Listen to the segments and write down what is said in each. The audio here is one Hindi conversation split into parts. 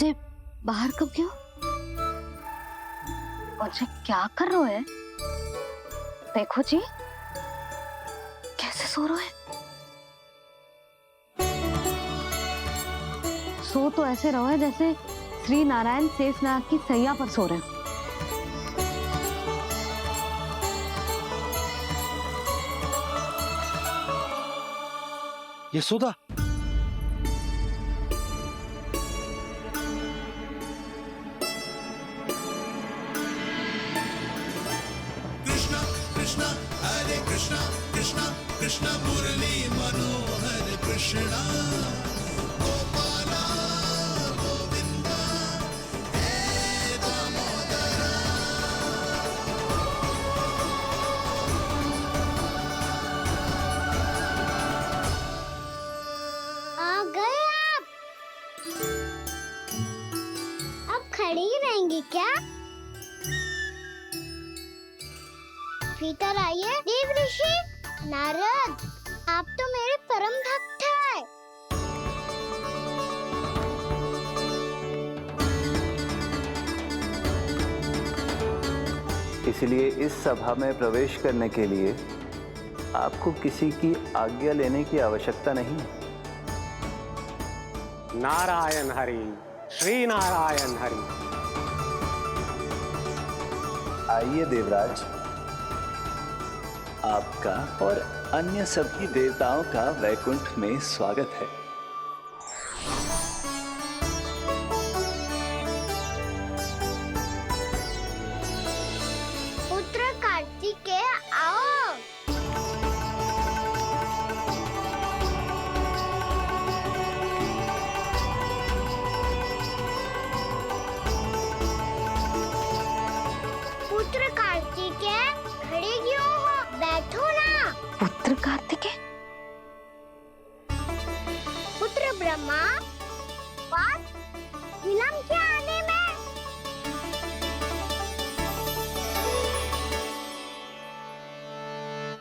मुझे बाहर कब क्यों? मुझे क्या कर रहे हैं? देखो जी कैसे सो रहे हैं। सो तो ऐसे रहो है जैसे श्री नारायण शेषनाग की सैया पर सो रहे हैं। यशोदा, कृष्णा कृष्णा हरे कृष्णा कृष्णा कृष्णा मुरली मनोहर कृष्णा गोपाला गोविंदा हे दामोदरा। आ गए आप? अब खड़ी ही रहेंगी क्या? भीतर आइए देव ऋषि। नारद, आप तो मेरे परम भक्त हैं। इसलिए इस सभा में प्रवेश करने के लिए आपको किसी की आज्ञा लेने की आवश्यकता नहीं है। नारायण हरि, श्री नारायण हरि। आइए देवराज, आपका और अन्य सभी देवताओं का वैकुंठ में स्वागत है। पुत्र कार्तिकेय आओ। पुत्र कार्तिकेय खड़े क्यों हो? बैठो ना। पुत्र कार्तिकेय? पुत्र ब्रह्मा, बात विलंब क्या आने में?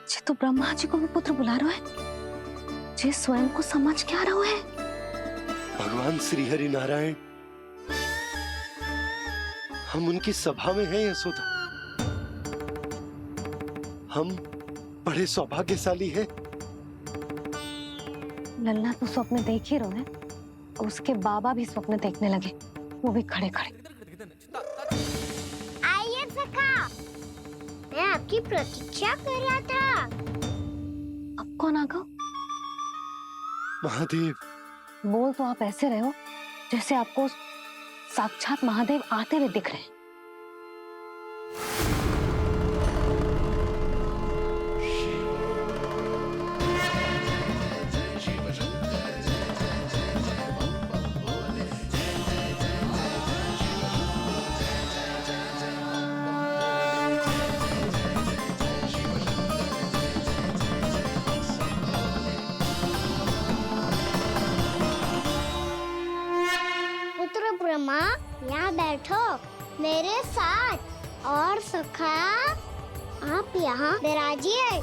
जी तो ब्रह्मा जी को भी पुत्र बुला रहे हैं। जी स्वयं को समझ क्या रहे हैं? भगवान श्री हरि नारायण, हम उनकी सभा में हैं यशोदा। हम बड़े सौभाग्यशाली हैं। लल्ला तो स्वप्न देख ही रहे हैं, उसके बाबा भी स्वप्न देखने लगे, वो भी खड़े खड़े। आइए सखा, मैं आपकी प्रतीक्षा कर रहा था। अब कौन आ गया? महादेव, बोल तो आप ऐसे रहे हो जैसे आपको साक्षात महादेव आते हुए दिख रहे हैं। पुत्र ब्रह्मा, यहाँ बैठो मेरे साथ। और सखा, आप यहाँ विराजिए।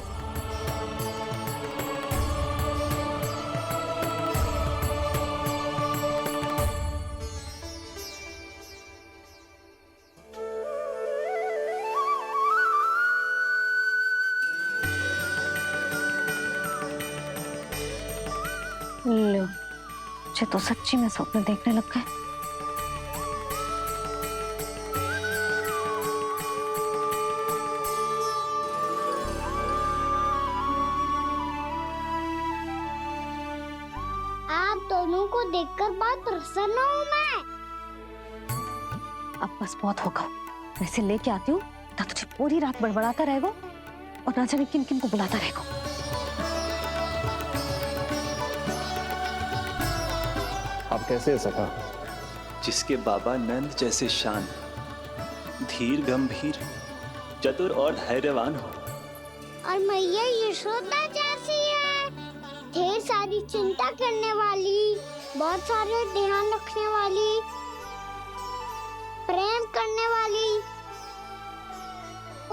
लो, मुझे तो सच्ची में स्वप्न देखने लग गए। आप दोनों को देखकर बहुत प्रसन्न हूँ मैं। अब बस बहुत होगा, वैसे लेके आती हूँ ना, तुझे पूरी रात बड़बड़ाता रहेगा और ना जाने किन किन को बुलाता रहेगा। आप कैसे हैं सखा? जिसके बाबा नंद जैसे शांत, धीर गंभीर, चतुर और धैर्यवान हो। और मैया यशोदा जैसी है, ढेर सारी चिंता करने वाली, बहुत सारे ध्यान रखने वाली, प्रेम करने वाली।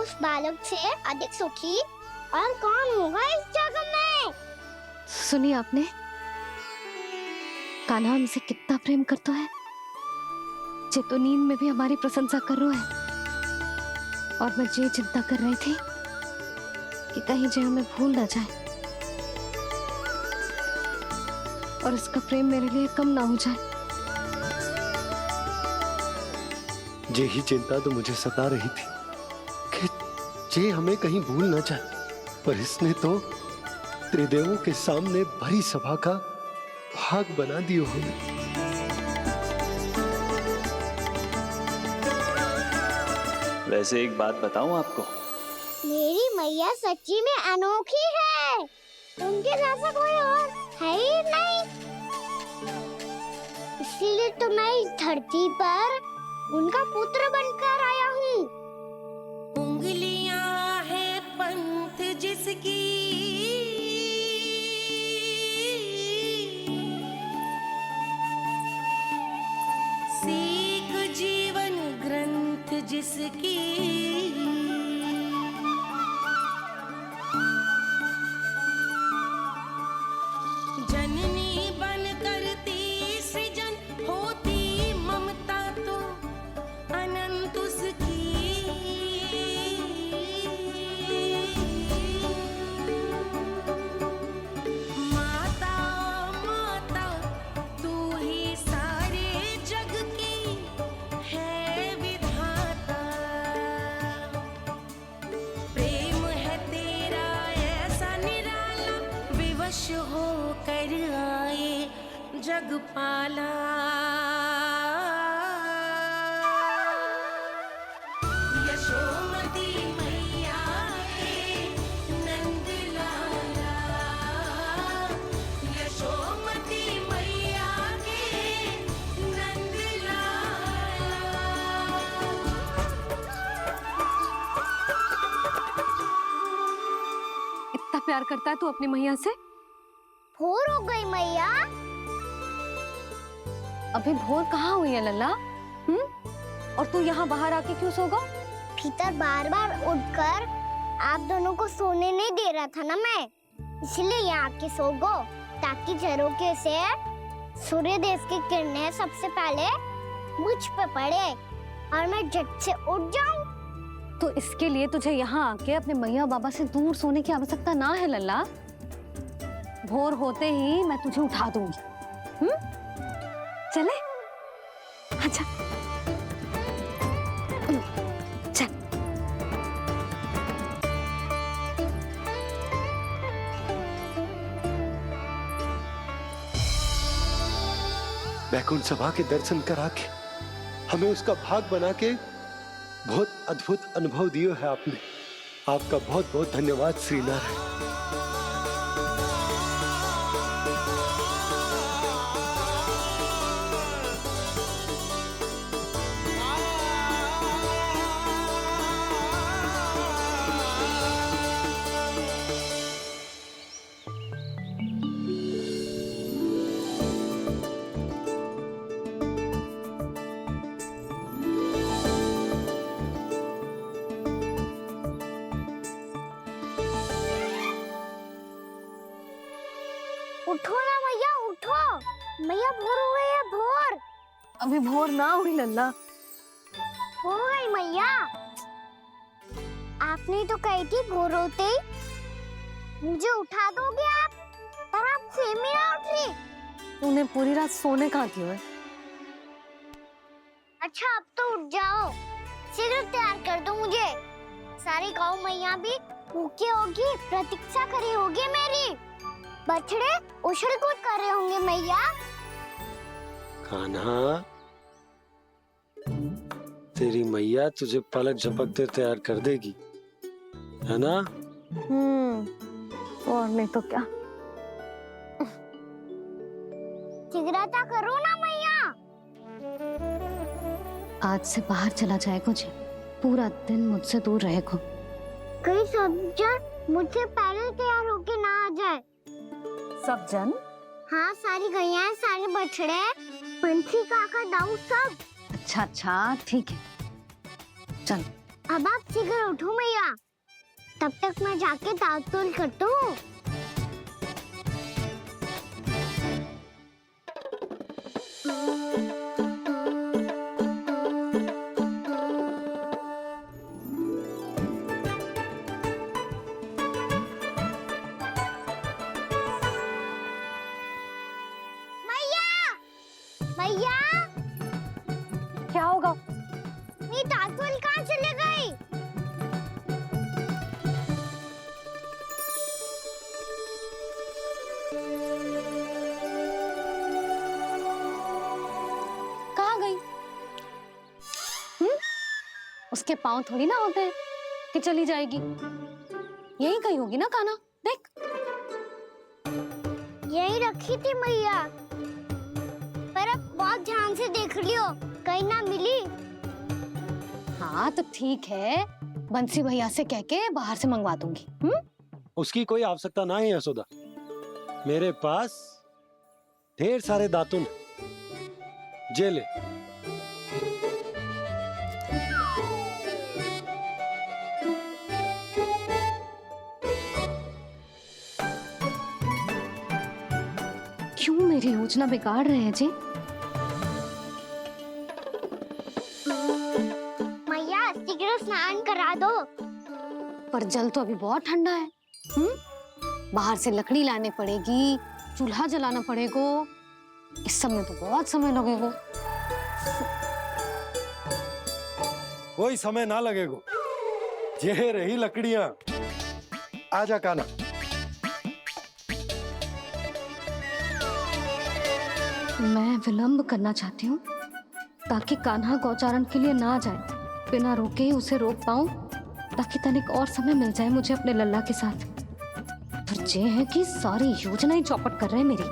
उस बालक से अधिक सुखी और कौन होगा इस जगत में? सुनिए आपने, कान्हा हमसे कितना प्रेम करता है जे तो नींद में भी हमारी प्रशंसा कर रहा है, और मैं ये चिंता कर रही थी कि कहीं जे हमें भूल ना जाए और इसका प्रेम मेरे लिए कम ना हो जाए। यही चिंता तो मुझे सता रही थी कि जे हमें कहीं भूल ना जाए, पर इसने तो त्रिदेवों के सामने भरी सभा का भाग बना दियो हमें। वैसे एक बात बताऊं आपको, मेरी मैया सच्ची में अनोखी है, उनके जैसा कोई और है ही नहीं। इसलिए तो मैं इस धरती पर उनका पुत्र बनकर आया हूँ। उंगलियां है पंथ जिसकी, सीख जीवन ग्रंथ जिसकी, जननी बन करती सृजन होती ममता तो अनंत उसकी। माता माता तू ही सारे जग की है विधाता, प्रेम है तेरा ऐसा निराला, विवश हो कर आए जग पाला। यशोमती मैया के नंद लाला, यशोमती मैया के नंद लाला। इतना प्यार करता है तू अपनी मैया से? भोर हो गई मैया। अभी भोर कहाँ हुई है लल्ला? और तू यहाँ बाहर आके क्यों सो गया? भीतर बार बार उठकर आप दोनों को सोने नहीं दे रहा था ना मैं, इसलिए यहाँ आके सो गो, ताकि झरोखे से सूर्य देव की किरणें सबसे पहले मुझ पे पड़े और मैं झट से उठ जाऊं। तो इसके लिए तुझे यहाँ आके अपने मैया बाबा से दूर सोने की आवश्यकता ना है लल्ला। भोर होते ही मैं तुझे उठा दूंगी। चले? अच्छा चल। बैकुंठ सभा के दर्शन करा के हमें उसका भाग बना के बहुत अद्भुत अनुभव दियो है आपने। आपका बहुत बहुत धन्यवाद श्री नारायण। उठो ना मैया, उठो। मैया भोर हो गई है, भोर। अभी भोर ना हुई लल्ला। हो गई मैया। आपने तो कही थी भोर होते ही मुझे उठा दोगे आप, पर आप फिर भी ना उठी। तूने पूरी रात सोने कहाँ की है? अच्छा अब तो उठ जाओ, शीघ्र तैयार कर दो मुझे। सारी गाँव मैया भी भूखी होगी, प्रतीक्षा करी होगी मेरी। बछड़े उछल कूद कर रहे होंगे मैया। कान्हा, तेरी मैया तुझे पलक झपकते तैयार कर देगी, है ना? और नहीं तो क्या। शीघ्रता करो ना मैया। आज से बाहर चला जाएगा जी, पूरा दिन मुझसे दूर रहेगा। कहीं सब जन मुझसे पहले तैयार होके ना आ जाए। सब जन? हाँ, सारी गैया, सारे बछड़े, पंछी, काका, दाऊ सब। अच्छा अच्छा ठीक है, चल। अब आप शीघ्र उठो मैया, तब तक मैं जाके ताल करता हूँ। भैया क्या होगा? मेरी तातुल कहाँ चले गई? कहाँ गई? उसके पाँव थोड़ी ना होते हैं कि चली जाएगी। यही कहीं होगी ना कान्हा, देख। यही रखी थी मैया, पर अब बहुत ध्यान से देख लियो, कहीं ना मिली। हाँ तो ठीक है, बंसी भैया से कह के बाहर से मंगवा दूंगी। उसकी कोई आवश्यकता ना है यशोदा। मेरे पास ढेर सारे दातुन जे ले। क्यों मेरी योजना बिगाड़ रहे हैं जी? मैया शीघ्र स्नान करा दो। पर जल तो अभी बहुत ठंडा है। बाहर से लकड़ी लाने पड़ेगी, चूल्हा जलाना पड़ेगा। इस सब में तो बहुत समय लगेगा। कोई समय ना लगेगा, ये रही लकड़ियां। आजा कान्हा। मैं विलंब करना चाहती हूँ ताकि कान्हा गौचारण के लिए ना जाए। बिना रोके ही उसे रोक पाऊं, ताकि तनिक और समय मिल जाए मुझे अपने लल्ला के साथ। पर ये है कि सारी योजना ही चौपट कर रहे हैं मेरी।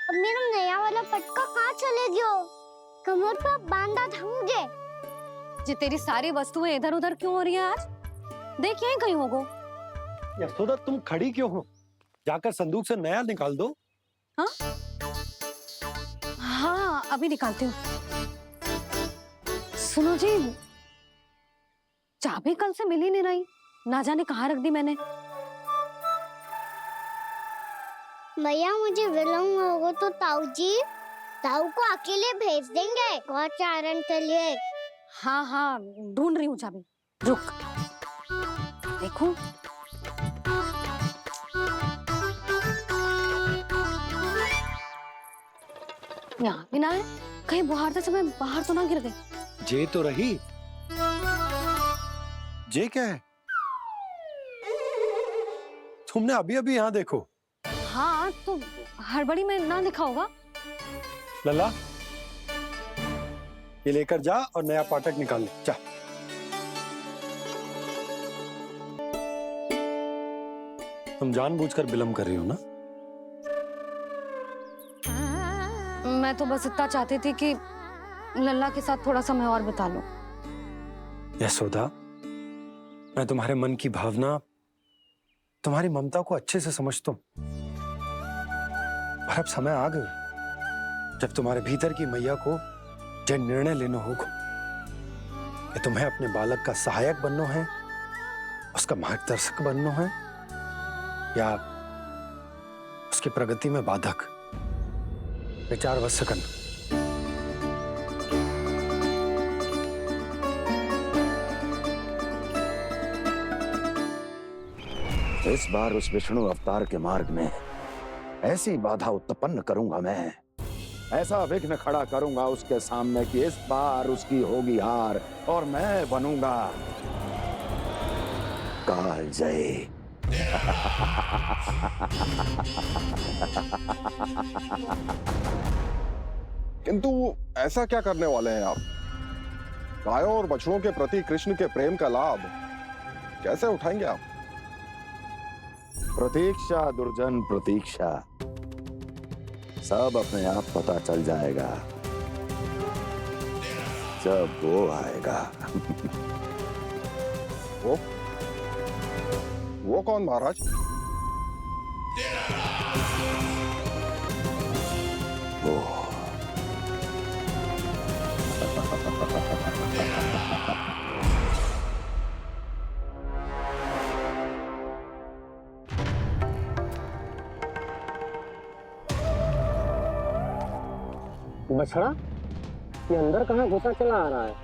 अब मेरा नया वाला पटका कहाँ चले गयो? कमर पर बांधा था मुझे। जी तेरी सारी वस्तुएं इधर उधर क्यों हो रही है आज? देख यहीं कहीं होगो। यशोदा तुम खड़ी क्यों हो? जाकर संदूक से नया निकाल दो। हाँ अभी निकालती हूँ। सुनो जी, चाबी कल से मिल ही नहीं रही, ना जाने कहाँ रख दी मैंने। भैया मुझे विलम्ब होगा तो ताऊ को अकेले भेज देंगे गौचारण के लिए। हाँ हाँ ढूंढ रही हूँ चाबी, रुक। देखूं। यहाँ भी ना है, कहीं बुहारते समय बाहर तो ना गिर गई। जे तो रही। जे क्या है? तुमने अभी अभी यहाँ देखो। हाँ तो हड़बड़ी में ना दिखा होगा। लल्ला, ये लेकर जा और नया पाठक निकाल ले। जा। तुम जानबूझकर विलंब कर रही हो ना? मैं तो बस इतना चाहती थी कि लल्ला के साथ थोड़ा समय और बिता लो। यशोदा, मैं तुम्हारे मन की भावना, तुम्हारी ममता को अच्छे से समझता हूं। पर अब समय आ गया जब तुम्हारे भीतर की मैया को जो निर्णय लेना होगा कि तुम्हें अपने बालक का सहायक बनना है, उसका मार्गदर्शक बनना है, या उसकी प्रगति में बाधक। विचार अवश्य करना। इस बार उस विष्णु अवतार के मार्ग में ऐसी बाधा उत्पन्न करूंगा मैं, ऐसा विघ्न खड़ा करूंगा उसके सामने कि इस बार उसकी होगी हार और मैं बनूंगा कालजयी। किंतु ऐसा क्या करने वाले हैं आप? गायों और बछड़ों के प्रति कृष्ण के प्रेम का लाभ कैसे उठाएंगे आप? प्रतीक्षा दुर्जन प्रतीक्षा, सब अपने आप पता चल जाएगा जब वो आएगा। वो कौन महाराज? वो बछड़ा, ये अंदर कहाँ घुसा चला आ रहा है?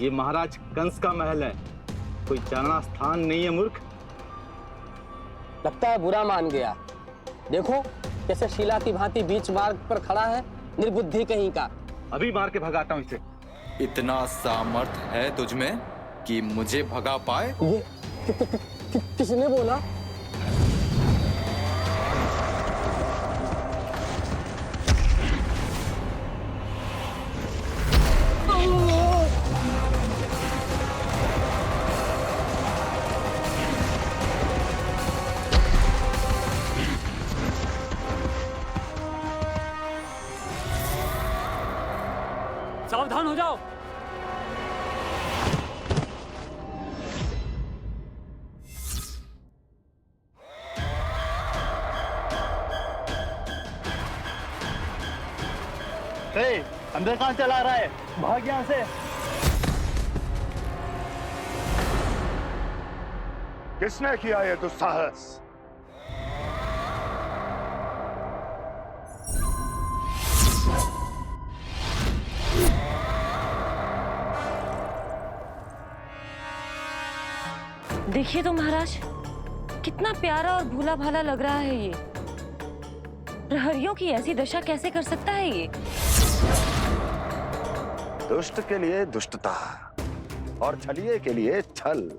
ये महाराज कंस का महल है, कोई जाना स्थान नहीं है मूर्ख। लगता है बुरा मान गया। देखो कैसे शीला की भांति बीच मार्ग पर खड़ा है, निर्बुद्धि कहीं का। अभी मार के भगाता हूँ इसे। इतना सामर्थ है तुझमें कि मुझे भगा पाए? ये किसने बोला? सावधान हो जाओ। अंदर कहाँ चला रहा है? भाग यहाँ से। किसने किया ये दुस्साहस? देखिए तो महाराज, कितना प्यारा और भोला भाला लग रहा है ये। प्रहरियों की ऐसी दशा कैसे कर सकता है ये? दुष्ट के लिए दुष्टता और छलिए के लिए छल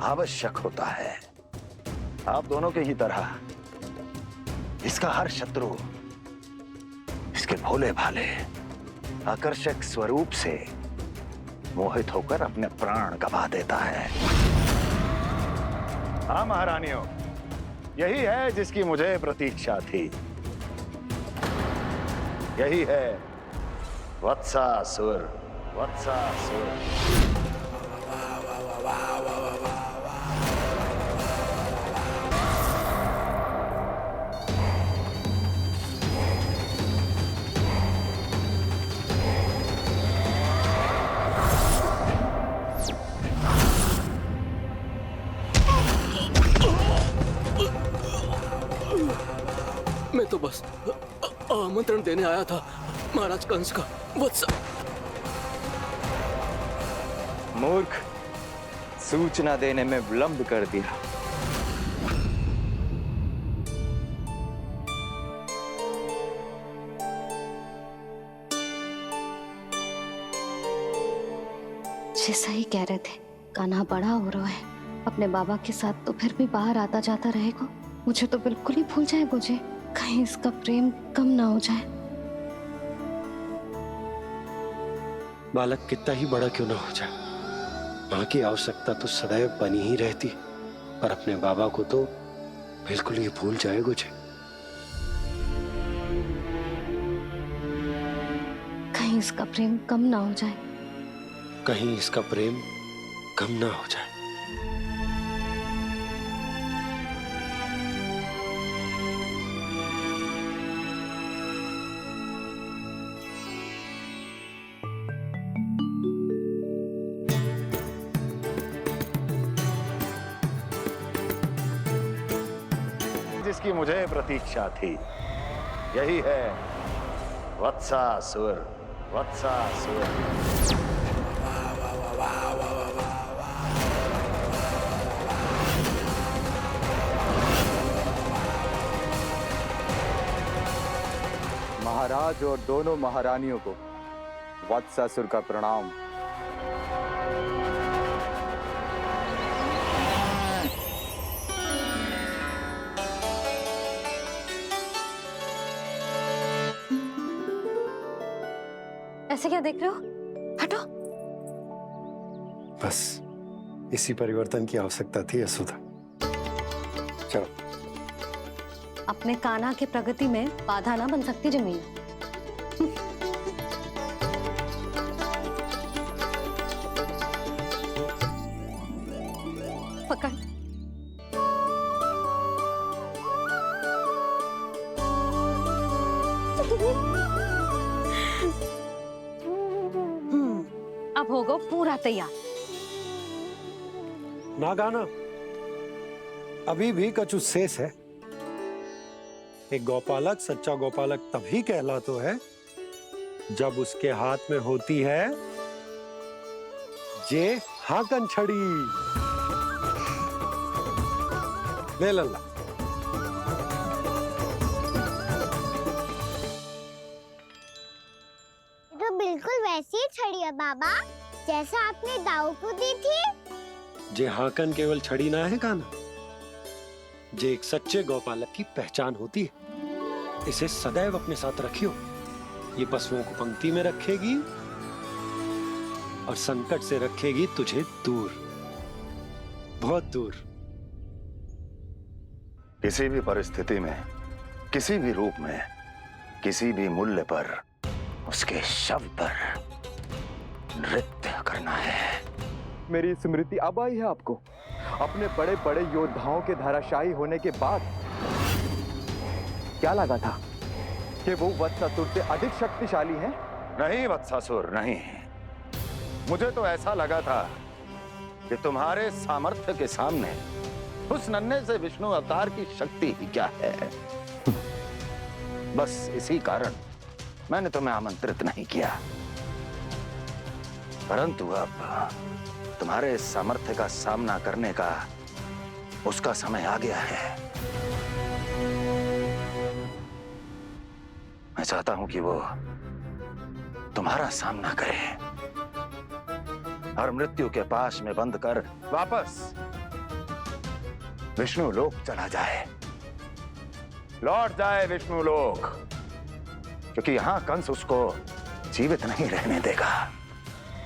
आवश्यक होता है। आप दोनों के ही तरह इसका हर शत्रु इसके भोले भाले आकर्षक स्वरूप से मोहित होकर अपने प्राण गंवा देता है। हाँ महारानियों, यही है जिसकी मुझे प्रतीक्षा थी। यही है वत्सासुर। वत्सासुर। मैं तो बस आमंत्रण देने आया था महाराज कंस का। वत्सा। मूर्ख, सूचना देने में विलंब कर दिया। जैसा ही कह रहे थे, कान्हा बड़ा हो रहा है अपने बाबा के साथ, तो फिर भी बाहर आता जाता रहेगा। मुझे तो बिल्कुल ही भूल जाए मुझे, कहीं इसका प्रेम कम ना हो जाए। बालक कितना ही बड़ा क्यों ना हो जाए, माँ की आवश्यकता तो सदैव बनी ही रहती, पर अपने बाबा को तो बिल्कुल ही भूल जाए मुझे। कहीं इसका प्रेम कम ना हो जाए। कहीं इसका प्रेम कम ना हो जाए। जिसकी मुझे प्रतीक्षा थी, यही है वत्सासुर। वत्सासुर। महाराज और दोनों महारानियों को वत्सासुर का प्रणाम। ऐसे क्या देख रहे हो? हटो। बस इसी परिवर्तन की आवश्यकता थी यशोदा। चलो। अपने कान्हा के प्रगति में बाधा ना बन सकती जमीन। पकड़। अब होगा पूरा तैयार। ना गाना, अभी भी कछु शेष है। एक गौपालक सच्चा गौपालक तभी कहलाता है जब उसके हाथ में होती है जे हाकन छड़ी। ले लल्ला। तो बिल्कुल वैसी ही छड़ी है बाबा जैसा आपने दाऊ को दी थी। जे हाकन केवल छड़ी ना है काना, जे एक सच्चे गौपालक की पहचान होती है। इसे सदैव अपने साथ रखियो। ये पशुओं को पंक्ति में रखेगी और संकट से रखेगी तुझे दूर, बहुत दूर। किसी भी परिस्थिति में, किसी भी रूप में, किसी भी मूल्य पर उसके शव पर नृत्य करना है। मेरी स्मृति अब आई है आपको? अपने बड़े बड़े योद्धाओं के धराशायी होने के बाद क्या लगा था कि वो वत्सासुर से अधिक शक्तिशाली हैं? नहीं वत्सासुर, नहीं। मुझे तो ऐसा लगा था कि तुम्हारे सामर्थ्य के सामने उस नन्हे से विष्णु अवतार की शक्ति ही क्या है। बस इसी कारण मैंने तुम्हें आमंत्रित नहीं किया। परंतु अब तुम्हारे इस सामर्थ्य का सामना करने का उसका समय आ गया है। मैं चाहता हूं कि वो तुम्हारा सामना करे और मृत्यु के पाश में बंद कर वापस विष्णु लोक चला जाए, लौट जाए विष्णु लोक, क्योंकि यहां कंस उसको जीवित नहीं रहने देगा।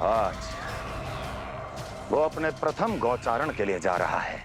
आज वो अपने प्रथम गौचारण के लिए जा रहा है।